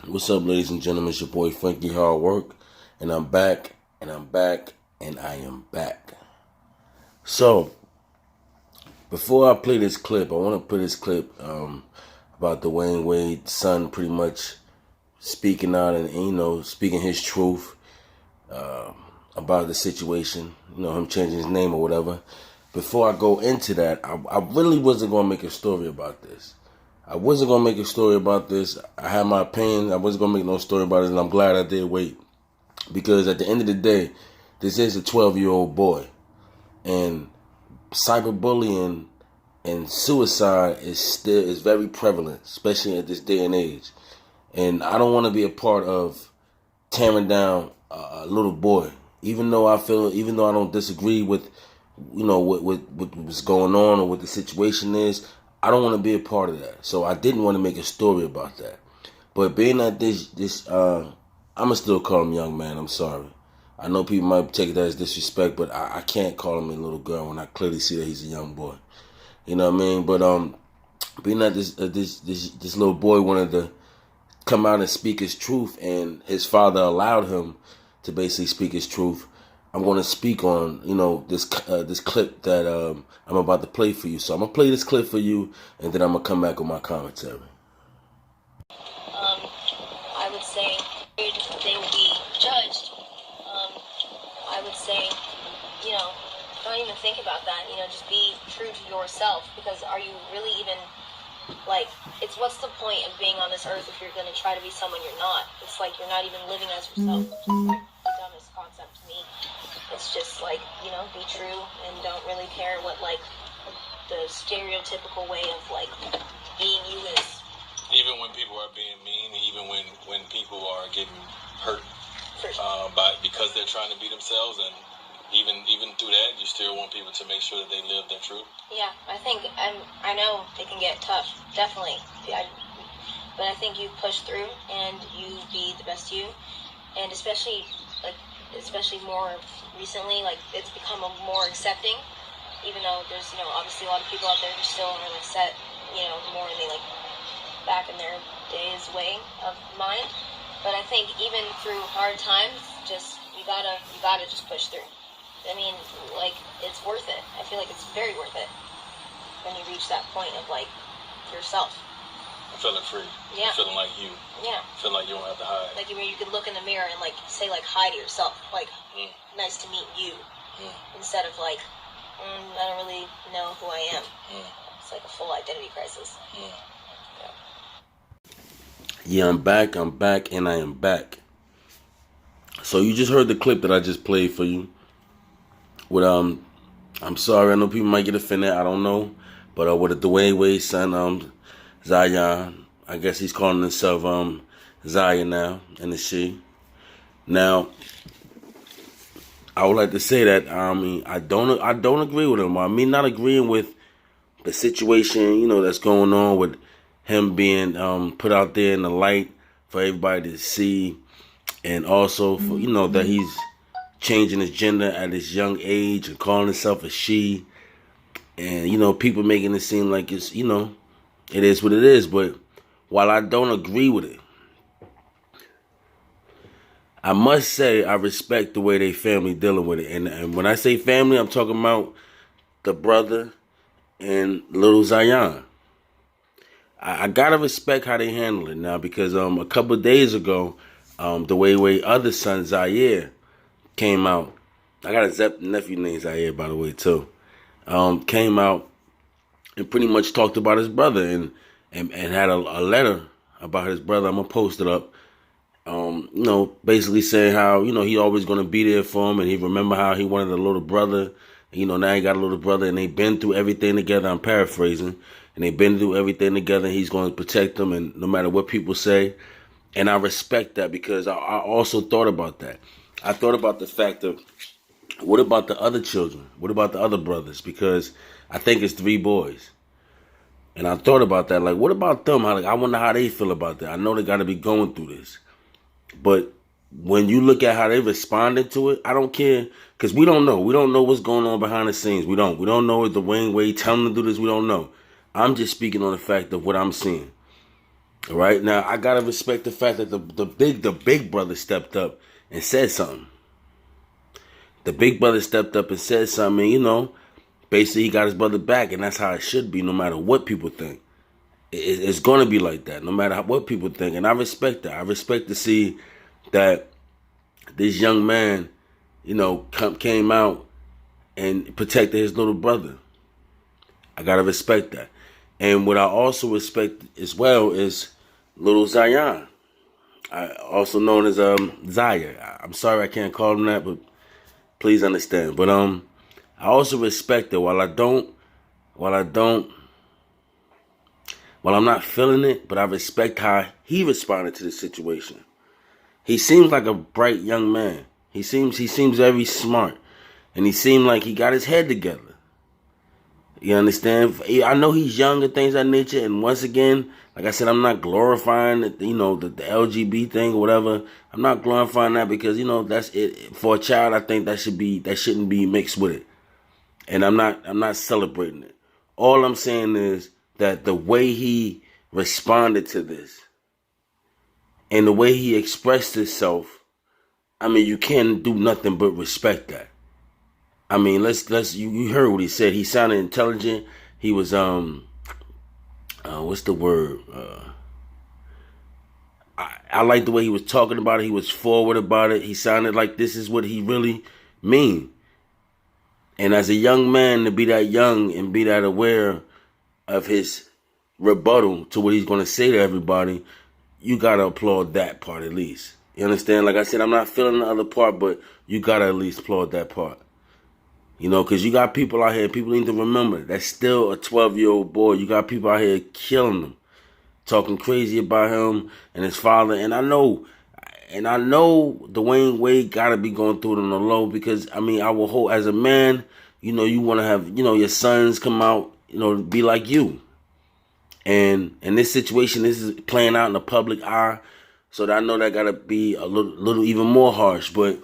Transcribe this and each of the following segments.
What's up, ladies and gentlemen? It's your boy Frankiehardworkshow, and I'm back, and I'm back, and I am back. So, before I play this clip, I want to play this clip about Dwayne Wade's son pretty much speaking out and speaking his truth about the situation, him changing his name or whatever. Before I go into that, I really wasn't going to make a story about this. I wasn't going to make a story about this. I had my opinion. I wasn't going to make no story about it, and I'm glad I did wait. Because at the end of the day, this is a 12-year-old boy. And cyberbullying and suicide is very prevalent, especially at this day and age. And I don't want to be a part of tearing down a little boy. Even though I don't disagree with, what's going on or what the situation is, I don't want to be a part of that. So I didn't want to make a story about that. But being that I'm going to still call him young man. I'm sorry. I know people might take it as disrespect, but I can't call him a little girl when I clearly see that he's a young boy. You know what I mean? But being that this little boy wanted to come out and speak his truth, and his father allowed him to basically speak his truth, I'm going to speak on, this clip that I'm about to play for you. So I'm going to play this clip for you, and then I'm going to come back with my commentary. I would say they will be judged. I would say, don't even think about that. Just be true to yourself, because are you really even, what's the point of being on this earth if you're going to try to be someone you're not? It's like you're not even living as yourself, which is like the dumbest concept to me. It's just be true and don't really care what the stereotypical way of being you is. Even when people are being mean, even when people are getting hurt Sure. because they're trying to be themselves, and even through that, you still want people to make sure that they live their truth. Yeah, I know it can get tough, definitely. But I think you push through and you be the best you, and especially more recently, it's become more accepting. Even though there's obviously a lot of people out there who still are set more in the back in their days way of mind. But I think even through hard times, you gotta just push through. I mean, it's worth it. I feel like it's very worth it when you reach that point of yourself. I'm feeling free. Yeah. I'm feeling like you. Yeah. Feeling like you don't have to hide. You could look in the mirror and say hi to yourself, nice to meet you, instead of I don't really know who I am. It's like a full identity crisis. Yeah, I'm back, and I am back. So you just heard the clip that I just played for you. With I'm sorry, I know people might get offended, I don't know. But with the Dwayne Wade's son, Zion, I guess he's calling himself Zion now, and it's she. Now, I would like to say that I don't agree with him. I mean, not agreeing with the situation, that's going on with him being put out there in the light for everybody to see, and also for that he's changing his gender at his young age and calling himself a she, and people making it seem like it's it is what it is. But while I don't agree with it, I must say I respect the way they family dealing with it. And when I say family, I'm talking about the brother and little Zion. I gotta respect how they handle it now, because a couple of days ago, the way other son Zaire came out. I got a nephew named Zaire, by the way, too. Came out and pretty much talked about his brother and had a letter about his brother. I'm gonna post it up. Basically saying how he always gonna be there for him, and he remember how he wanted a little brother. Now he got a little brother, and they've been through everything together. I'm paraphrasing, and they've been through everything together. He's going to protect them, and no matter what people say, and I respect that, because I also thought about that. I thought about the fact of, what about the other children? What about the other brothers? Because I think it's 3 boys. And I thought about that. What about them? I wonder how they feel about that. I know they got to be going through this. But when you look at how they responded to it, I don't care. Because we don't know. We don't know what's going on behind the scenes. We don't know if Dwayne Wade telling them to do this. We don't know. I'm just speaking on the fact of what I'm seeing. All right, now I gotta respect the fact that the big brother stepped up and said something. The big brother stepped up and said something, and, basically he got his brother back, and that's how it should be, no matter what people think. It's gonna be like that, no matter what people think, and I respect that. I respect to see that this young man, came out and protected his little brother. I gotta respect that. And what I also respect as well is little Zion, also known as Zaya. I'm sorry I can't call him that, but please understand. But I also respect it. While I'm not feeling it, but I respect how he responded to the situation. He seems like a bright young man. He seems very smart, and he seemed like he got his head together. You understand? I know he's young and things of that nature, and once again, like I said, I'm not glorifying the LGBT thing or whatever. I'm not glorifying that because that's it for a child. I think that shouldn't be mixed with it, and I'm not celebrating it. All I'm saying is that the way he responded to this and the way he expressed himself, I mean, you can't do nothing but respect that. I mean, you heard what he said. He sounded intelligent. He was what's the word? I like the way he was talking about it. He was forward about it. He sounded like this is what he really mean. And as a young man, to be that young and be that aware of his rebuttal to what he's going to say to everybody, you got to applaud that part at least. You understand? Like I said, I'm not feeling the other part, but you got to at least applaud that part. Because you got people out here, people need to remember, that's still a 12-year-old boy. You got people out here killing him, talking crazy about him and his father. And I know Dwayne Wade got to be going through it on the low because, I mean, I will hope as a man, you want to have, your sons come out, be like you. And in this situation, this is playing out in the public eye. So I know that got to be a little even more harsh. But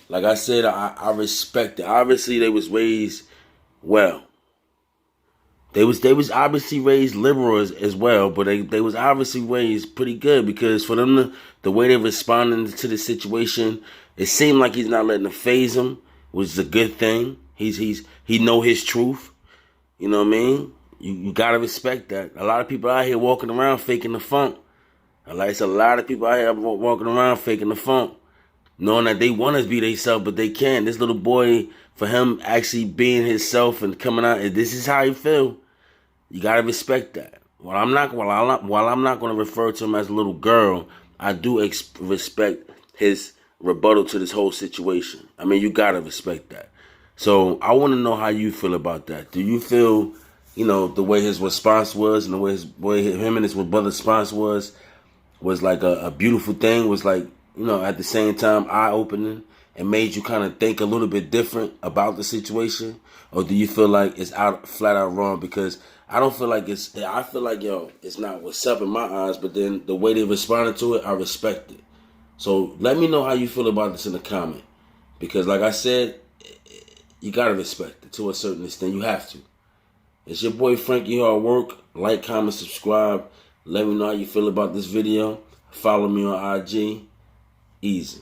like I said, I respect it. Obviously, they was raised well. They was obviously raised liberal as well, but they was obviously raised pretty good because for them the way they responded to the situation, it seemed like he's not letting it phase him, which is a good thing. He know his truth. You know what I mean? You gotta respect that. A lot of people out here walking around faking the funk. Like it's a lot of people out here walking around faking the funk, knowing that they want to be themselves, but they can't. This little boy, for him actually being himself and coming out, and this is how he feel. You gotta respect that. While I'm not going to refer to him as a little girl, I do respect his rebuttal to this whole situation. I mean, you gotta respect that. So I want to know how you feel about that. Do you feel, the way his response was and the way him and his brother's response was like a beautiful thing? Was like, at the same time eye-opening and made you kind of think a little bit different about the situation? Or do you feel like it's flat out wrong? Because I don't feel like I feel like, it's not what's up in my eyes, but then the way they responded to it, I respect it. So let me know how you feel about this in the comment. Because like I said, you got to respect it to a certain extent. You have to. It's your boy Frankie Hard Work. Like, comment, subscribe. Let me know how you feel about this video. Follow me on IG. Easy.